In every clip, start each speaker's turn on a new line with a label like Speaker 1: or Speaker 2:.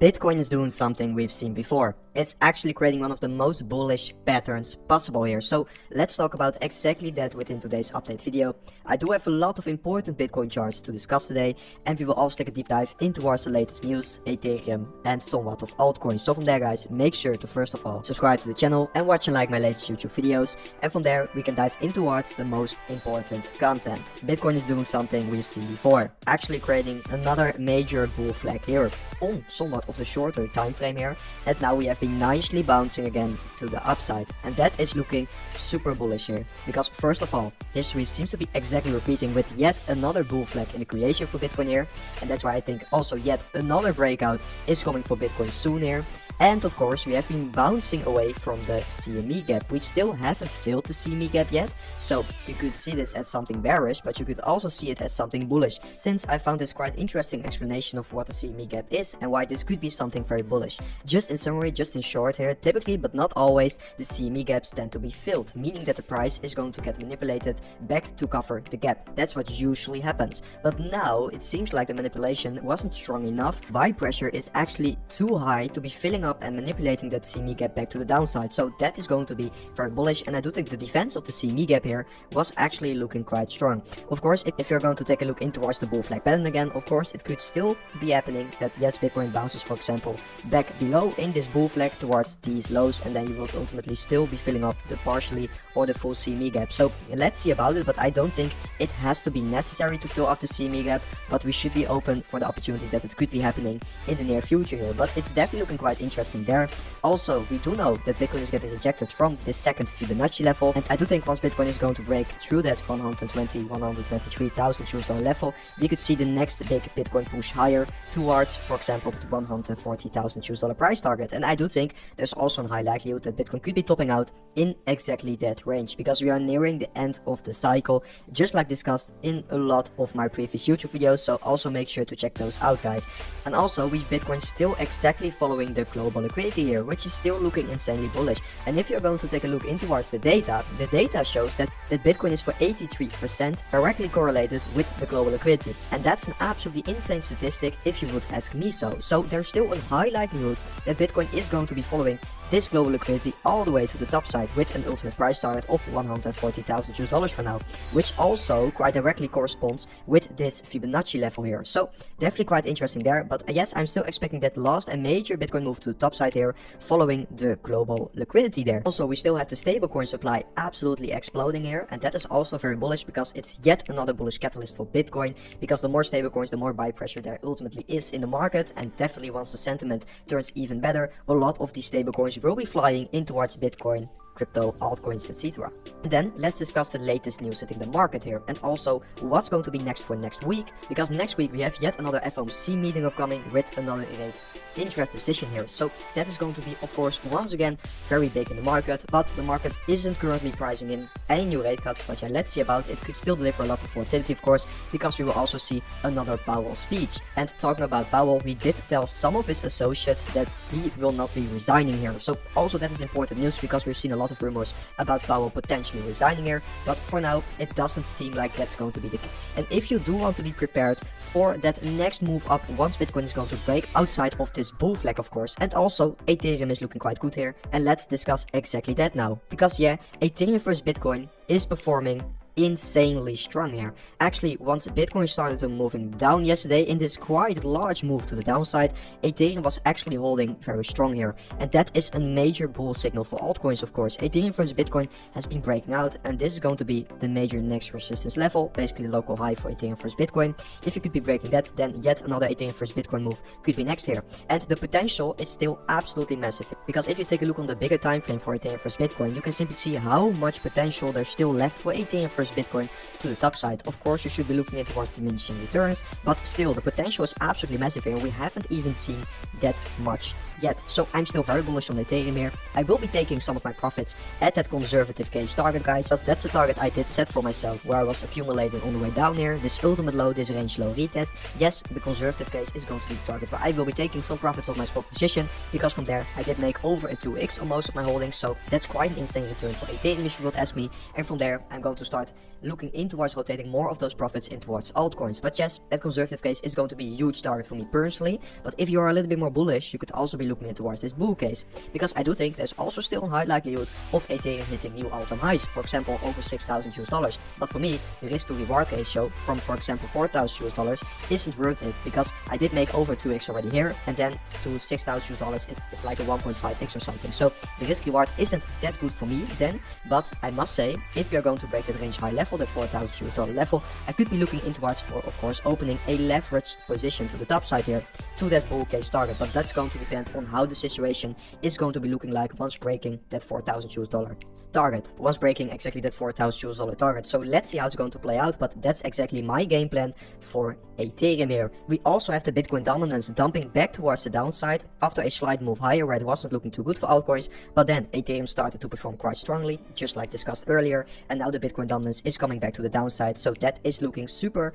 Speaker 1: Bitcoin is doing something we've seen before. It's actually creating one of the most bullish patterns possible here. So let's talk about exactly that within today's update video. I do have a lot of important Bitcoin charts to discuss today, and we will also take a deep dive into the latest news, Ethereum, and somewhat of altcoins. So from there, guys, make sure to first of all subscribe to the channel and watch and like my latest YouTube videos. And from there, we can dive into the most important content. Bitcoin is doing something we've seen before, actually creating another major bull flag here on somewhat of the shorter time frame here, and now we have been nicely bouncing again to the upside, and that is looking super bullish here, because first of all, history seems to be exactly repeating with yet another bull flag in the creation for Bitcoin here, and that's why I think also yet another breakout is coming for Bitcoin soon here. And of course, we have been bouncing away from the CME gap. We still haven't filled the CME gap yet, so you could see this as something bearish, but you could also see it as something bullish, since I found this quite interesting explanation of what the CME gap is and why this could be something very bullish. Just in summary, just in short here, typically but not always, the CME gaps tend to be filled, meaning that the price is going to get manipulated back to cover the gap. That's what usually happens. But now it seems like the manipulation wasn't strong enough. Buy pressure is actually too high to be filling up and manipulating that CME gap back to the downside, so that is going to be very bullish, and I do think the defense of the CME gap here was actually looking quite strong. Of course, if you're going to take a look in towards the bull flag pattern again, of course it could still be happening that yes, Bitcoin bounces for example back below in this bull flag towards these lows, and then you will ultimately still be filling up the partially or the full CME gap. So let's see about it, but I don't think it has to be necessary to fill up the CME gap, but we should be open for the opportunity that it could be happening in the near future here. But it's definitely looking quite interesting there. Also, we do know that Bitcoin is getting rejected from the second Fibonacci level, and I do think once Bitcoin is going to break through that 123,000 US dollar level, we could see the next big Bitcoin push higher towards, for example, the 140,000 US dollar price target. And I do think there's also a high likelihood that Bitcoin could be topping out in exactly that range, because we are nearing the end of the cycle, just like discussed in a lot of my previous YouTube videos, so also make sure to check those out, guys. And also, with Bitcoin still exactly following the global liquidity here, which is still looking insanely bullish. And if you're going to take a look in towards the data shows that Bitcoin is for 83% directly correlated with the global liquidity, and that's an absolutely insane statistic if you would ask me so. So there's still a high likelihood that Bitcoin is going to be following this global liquidity all the way to the top side with an ultimate price target of 140,000 US dollars for now, which also quite directly corresponds with this Fibonacci level here. So definitely quite interesting there, but yes, I'm still expecting that last and major Bitcoin move to the top side here following the global liquidity there. Also, we still have the stablecoin supply absolutely exploding here, and that is also very bullish because it's yet another bullish catalyst for Bitcoin, because the more stablecoins, the more buy pressure there ultimately is in the market, and definitely once the sentiment turns even better, a lot of these stablecoins will be flying in towards Bitcoin, crypto, altcoins, etc. And then let's discuss the latest news hitting the market here, and also what's going to be next for next week, because next week we have yet another FOMC meeting upcoming with another rate interest decision here. So that is going to be, of course, once again very big in the market, but the market isn't currently pricing in any new rate cuts. But yeah, let's see about it. It could still deliver a lot of volatility, of course, because we will also see another Powell speech. And talking about Powell, we did tell some of his associates that he will not be resigning here. So also that is important news, because we've seen a lot of rumors about Powell potentially resigning here, but for now it doesn't seem like that's going to be the case. And if you do want to be prepared for that next move up once Bitcoin is going to break outside of this bull flag, of course, and also Ethereum is looking quite good here, and let's discuss exactly that now, because yeah, Ethereum versus Bitcoin is performing insanely strong here. Actually, once Bitcoin started to moving down yesterday in this quite large move to the downside, Ethereum was actually holding very strong here, and that is a major bull signal for altcoins, of course. Ethereum versus Bitcoin has been breaking out, and this is going to be the major next resistance level, basically the local high for Ethereum versus Bitcoin. If you could be breaking that, then yet another Ethereum versus Bitcoin move could be next here, and the potential is still absolutely massive, because if you take a look on the bigger time frame for Ethereum versus Bitcoin, you can simply see how much potential there's still left for Ethereum versus Bitcoin to the top side. Of course, you should be looking at towards diminishing returns, but still the potential is absolutely massive here. We haven't even seen that much yet. So I'm still very bullish on Ethereum here. I will be taking some of my profits at that conservative case target, guys, because that's the target I did set for myself, where I was accumulating on the way down here. This ultimate low, this range low retest. Yes, the conservative case is going to be the target, but I will be taking some profits of my spot position, because from there I did make over a 2x on most of my holdings, so that's quite an insane return for Ethereum if you would ask me. And from there I'm going to start looking in towards rotating more of those profits in towards altcoins. But yes, that conservative case is going to be a huge target for me personally, but if you are a little bit more bullish, you could also be looking in towards this bull case, because I do think there's also still a high likelihood of Ethereum hitting new all-time highs, for example over $6,000. But for me, the risk to reward ratio from, for example, $4,000 isn't worth it, because I did make over 2x already here, and then to $6,000 it's like a 1.5x or something. So the risk reward isn't that good for me then, but I must say, if you're going to break that range high level, that $4,000 level, I could be looking in towards, for of course, opening a leveraged position to the top side here to that bull case target. But that's going to depend on how the situation is going to be looking like once breaking that $4,000 target, once breaking exactly that $4,000 target. So let's see how it's going to play out, but that's exactly my game plan for Ethereum here. We also have the Bitcoin dominance dumping back towards the downside after a slight move higher where it wasn't looking too good for altcoins, but then Ethereum started to perform quite strongly, just like discussed earlier, and now the Bitcoin dominance is coming back to the downside, so that is looking super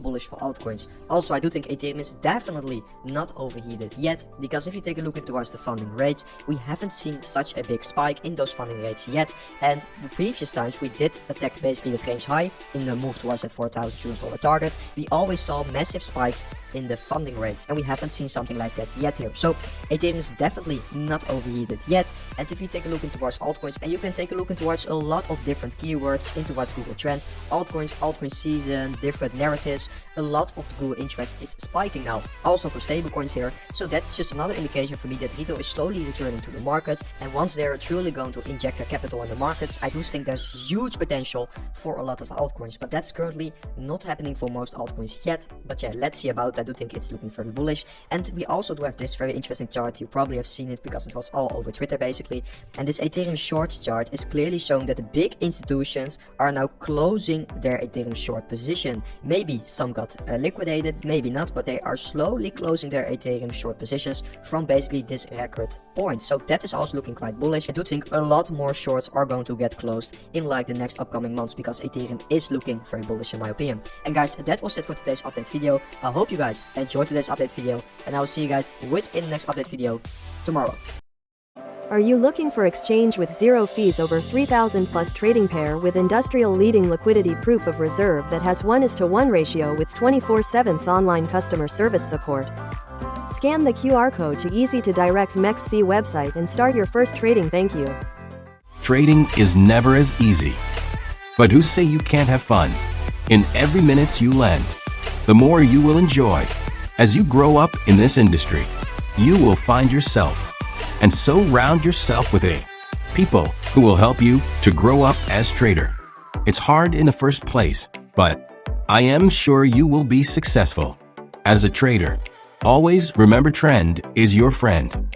Speaker 1: bullish for altcoins. Also, I do think Ethereum is definitely not overheated yet, because if you take a look towards the funding rates, we haven't seen such a big spike in those funding rates yet, and the previous times we did attack basically the range high in the move towards that $4,000 target, we always saw massive spikes in the funding rates, and we haven't seen something like that yet here. So Ethereum is definitely not overheated yet. And if you take a look towards altcoins, and you can take a look towards a lot of different keywords in towards Google Trends, altcoins, altcoin season, different narratives, a lot of the Google interest is spiking now, also for stablecoins here. So that's just another indication for me that retail is slowly returning to the markets, and once they're truly going to inject their capital in the markets, I do think there's huge potential for a lot of altcoins, but that's currently not happening for most altcoins yet. But yeah, let's see about that. I do think it's looking very bullish. And we also do have this very interesting chart. You probably have seen it because it was all over Twitter basically, and this Ethereum short chart is clearly showing that the big institutions are now closing their Ethereum short position. Maybe some got liquidated, maybe not, but they are slowly closing their Ethereum short positions from basically this record point. So that is also looking quite bullish. I do think a lot more shorts are going to get closed in like the next upcoming months, because Ethereum is looking very bullish in my opinion. And guys, that was it for today's update video. I hope you guys enjoyed today's update video, and I will see you guys in the next update video tomorrow.
Speaker 2: Are you looking for exchange with zero fees over 3,000 plus trading pair with industrial leading liquidity proof of reserve that has 1:1 ratio with 24/7 online customer service support? Scan the QR code to easy to direct MEXC website and start your first trading. Thank you.
Speaker 3: Trading is never as easy. But who say you can't have fun? In every minute you lend, the more you will enjoy. As you grow up in this industry, you will find yourself, and so round yourself with people who will help you to grow up as trader. It's hard in the first place, but I am sure you will be successful. As a trader, always remember trend is your friend.